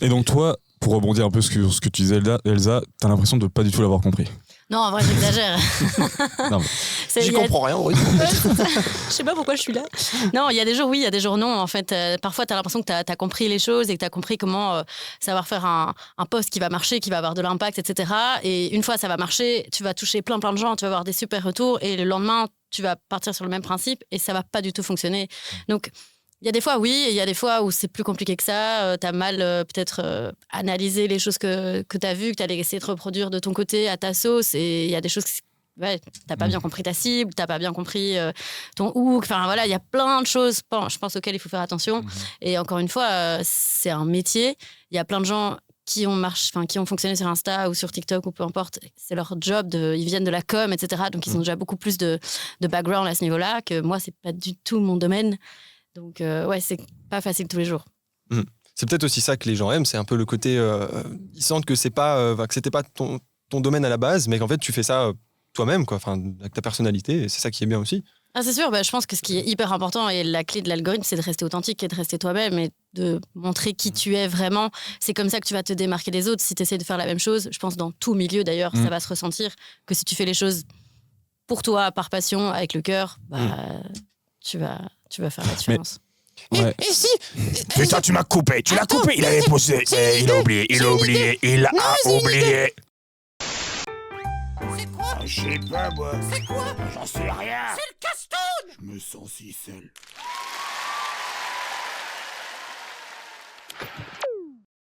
Et donc toi, pour rebondir un peu sur ce que tu disais, Elsa, t'as l'impression de pas du tout l'avoir compris. Non, en vrai, j'exagère. Non, mais... J'y comprends rien, oui. Je sais pas pourquoi je suis là. Non, il y a des jours oui, il y a des jours non. En fait, parfois, tu as l'impression que tu as compris les choses et que tu as compris comment savoir faire un post qui va marcher, qui va avoir de l'impact, etc. Et une fois ça va marcher, tu vas toucher plein de gens, tu vas avoir des super retours et le lendemain, tu vas partir sur le même principe et ça va pas du tout fonctionner. Donc, il y a des fois, oui, et il y a des fois où c'est plus compliqué que ça. Tu as mal peut-être analysé les choses que tu as vues, que tu allais essayer de reproduire de ton côté à ta sauce. Et il y a des choses ouais, tu n'as pas bien compris ta cible, tu n'as pas bien compris ton hook. Enfin, voilà, il y a plein de choses, je pense, auxquelles il faut faire attention. Et encore une fois, c'est un métier. Il y a plein de gens qui ont fonctionné sur Insta ou sur TikTok ou peu importe. C'est leur job, ils viennent de la com, etc. Donc, ils ont déjà beaucoup plus de background à ce niveau-là que moi, ce n'est pas du tout mon domaine. Donc, ouais, c'est pas facile tous les jours. C'est peut-être aussi ça que les gens aiment, c'est un peu le côté... ils sentent que que c'était pas ton domaine à la base, mais qu'en fait, tu fais ça toi-même, quoi, avec ta personnalité, et c'est ça qui est bien aussi. Ah, c'est sûr, je pense que ce qui est hyper important et la clé de l'algorithme, c'est de rester authentique et de rester toi-même et de montrer qui tu es vraiment. C'est comme ça que tu vas te démarquer des autres. Si tu essaies de faire la même chose, je pense dans tout milieu d'ailleurs, ça va se ressentir que si tu fais les choses pour toi, par passion, avec le cœur, tu vas faire la différence. Ouais. Et si Putain, tu m'as coupé, tu l'as coupé. Il avait posé, mais il a oublié. C'est quoi? Je sais pas, moi. C'est quoi? J'en sais rien. C'est le casse-toune. Je me sens si seul.